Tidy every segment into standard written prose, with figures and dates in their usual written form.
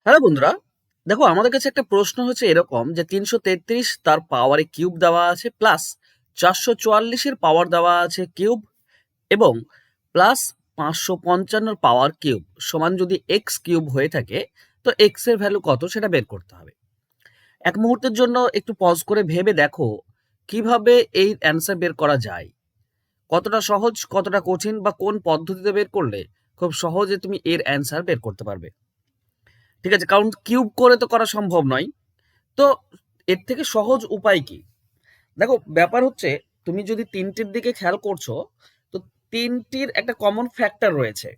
Hello বন্ধুরা, দেখো আমাদের কাছে একটা প্রশ্ন হচ্ছে এরকম যে 333 তার পাওয়ারে কিউব দেওয়া আছে প্লাস 444-এর পাওয়ার দেওয়া আছে কিউব এবং প্লাস 555-র পাওয়ার কিউব সমান যদি এক্স কিউব হয়ে থাকে তো এক্স এর ভ্যালু কত সেটা বের করতে হবে। এক মুহূর্তের জন্য একটু পজ করে ভেবে দেখো কিভাবে এই অ্যান্সার বের করা যায়, কতটা সহজ কতটা কঠিন বা কোন পদ্ধতিতে বের করলে খুব সহজে তুমি এর অ্যান্সার বের করতে পারবে। ঠিক আছে, কারণ কিউব করে তো করা সম্ভব নয়। তো এর থেকে সহজ উপায় কি? দেখো ব্যাপার হচ্ছে, তুমি যদি তিনটির দিকে খেয়াল করছো তো তিনটির একটা কমন ফ্যাক্টর রয়েছে।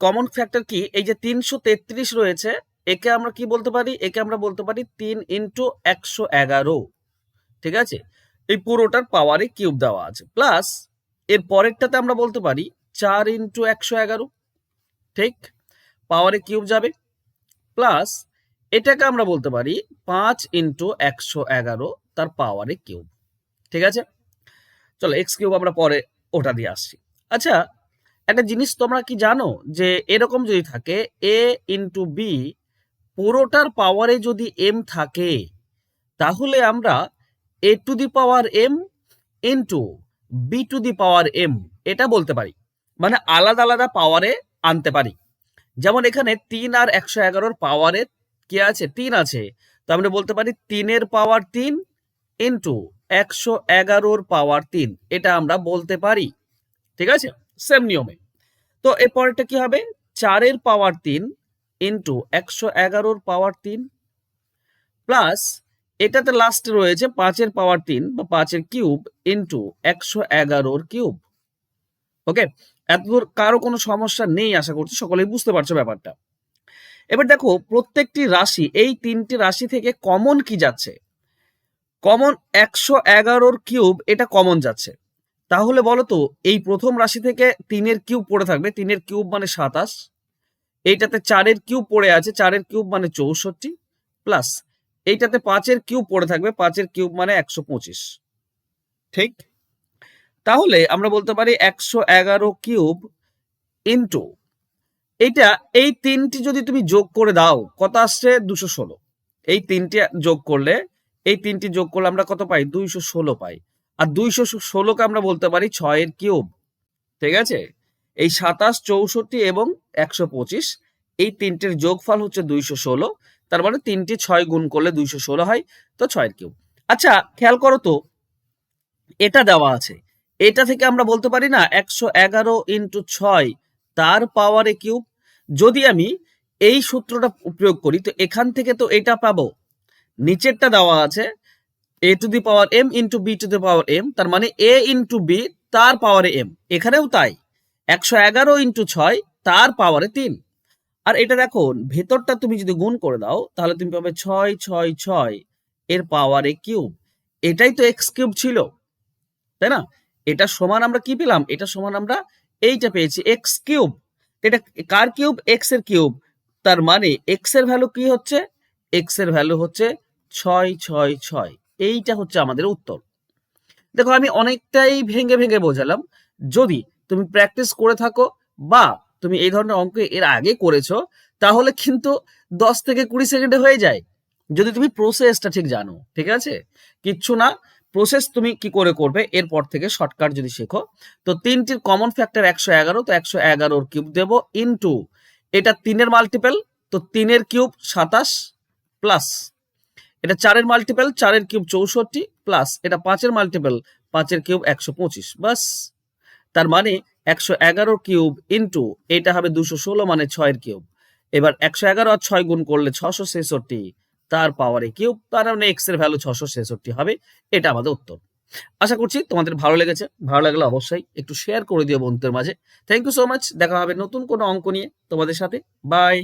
কমন ফ্যাক্টর কি? এই যে 333 রয়েছে, একে আমরা কি বলতে পারি? একে আমরা বলতে পারি 3 × 111। ঠিক আছে, এই পুরোটার পাওয়ারে কিউব দেওয়া আছে প্লাস এর পরেরটাতে আমরা বলতে পারি 4 × 111। ঠিক, পাওয়ারে কিউব যাবে প্লাস এটাকে আমরা বলতে পারি 5 × 111 তার পাওয়ারে কিউব। ঠিক আছে, চলো এক্স কিউব আমরা পরে ওটা দিয়ে আসছি। আচ্ছা, একটা জিনিস তোমরা কি জানো যে এরকম যদি থাকে এ ইন্টু বি পুরোটার পাওয়ারে যদি এম থাকে তাহলে আমরা a to the power m into b to the power m এটা বলতে পারি, মানে আলাদা আলাদা পাওয়ারে আনতে পারি। যেমন এখানে 3 আর 111-র পাওয়ারে কি আছে? 3 আছে, তো আমরা বলতে পারি 3-এর পাওয়ার 3 ইন্টু 111-র পাওয়ার 3, এটা আমরা বলতে পারি। ঠিক আছে, সেম নিয়মে। তো এর পরেরটা কি হবে? 4-এর পাওয়ার 3 ইন্টু 111-র পাওয়ার 3 প্লাস এটাতে লাস্টে রয়েছে 5-এর পাওয়ার 3 বা 5-এর কিউব ইন্টু 111-র কিউব। ওকে, এতদূর কারো কোনো সমস্যা নেই, আশা করছি সকলেই বুঝতে পারছো ব্যাপারটা। এবার দেখো প্রত্যেকটি রাশি, এই তিনটি রাশি থেকে কমন কি যাচ্ছে? কমন 111-র কিউব, এটা কমন যাচ্ছে। তাহলে বলো তো এই প্রথম রাশি থেকে 3-এর কিউব পড়ে থাকবে, 3-এর কিউব মানে 27, এইটাতে 4-এর কিউব পড়ে আছে, 4-এর কিউব মানে 64 প্লাস এইটাতে 5-এর কিউব পড়ে থাকবে, 5-এর কিউব মানে 125। ঠিক, তাহলে আমরা বলতে পারি 111 কিউব ইন্টু এইটা, এই তিনটি যদি তুমি যোগ করে দাও কত আসছে? 216। এই তিনটি যোগ করলে, এই তিনটি যোগ করলে আমরা কত পাই? 216 পাই। আর 216কে আমরা বলতে পারি 6-এর কিউব। ঠিক আছে, এই 27, 64 এবং 125 এই তিনটের যোগফল হচ্ছে 216। তার মানে তিনটি 6 গুণ করলে 216 হয়, তো 6-এর কিউব। আচ্ছা খেয়াল করো তো, এটা দেওয়া আছে, এটা থেকে আমরা বলতে পারি না 111 ইন্টু 6 তার পাওয়ারে কিউব। যদি আমি এই সূত্রটা প্রয়োগ করি তো এখান থেকে তো এটা পাবো, নিচেরটা দেওয়া আছে a to the power m into b to the power m, তার মানে এ ইন্টু বি তার পাওয়ারে এম, এখানেও তাই 111 ইন্টু 6 তার পাওয়ারে 3। আর এটা দেখো ভেতরটা তুমি যদি গুণ করে দাও তাহলে তুমি পাবে 6 6 6 এর পাওয়ারে কিউব। এটাই তো এক্স কিউব ছিল, তাই না? এটা সমান আমরা কি পেলাম? এটা সমান আমরা এইটা পেয়েছি এক্স কিউব। এটা কার কিউব? এক্স এর কিউব। তার মানে এক্স এর ভ্যালু কি হচ্ছে? এক্স এর ভ্যালু হচ্ছে 6 6 6। এইটা হচ্ছে আমাদের উত্তর। দেখো আমি অনেকটাই ভেঙে ভেঙে বোঝালাম। যদি তুমি প্র্যাকটিস করে থাকো বা তুমি এই ধরনের অঙ্ক এর আগে করেছো তাহলে কিন্তু 10 থেকে 20 সেকেন্ডে হয়ে যায়, যদি তুমি প্রসেসটা ঠিক জানো। ঠিক আছে, কিচ্ছু না, প্রসেস তুমি কি করে করবে এরপর থেকে শর্টকাট যদি শেখো। তো তিনটির কমন ফ্যাক্টর 111, তো 111-র কিউব দেব ইন্টু এটা 3-এর মাল্টিপল, তো 3-এর কিউব 27 প্লাস এটা 4-এর মাল্টিপল, 4-এর কিউব 64 প্লাস এটা 5-এর মাল্টিপল, 5-এর কিউব 125। বাস, তার মানে 111 কিউব ইন্টু এটা হবে 216 মানে 6-এর কিউব। এবার 111 আর 6 গুণ করলে 666 তার পাওয়ারে কিউব, তার মানে এক্স এর ভ্যালু 666 হবে। এটা আমাদের উত্তর। আশা করছি তোমাদের ভালো লেগেছে। ভালো লাগলে অবশ্যই একটু শেয়ার করে দিও বন্ধুদের মাঝে। Thank you so much. দেখা হবে নতুন কোনো অঙ্ক নিয়ে তোমাদের সাথে। বাই।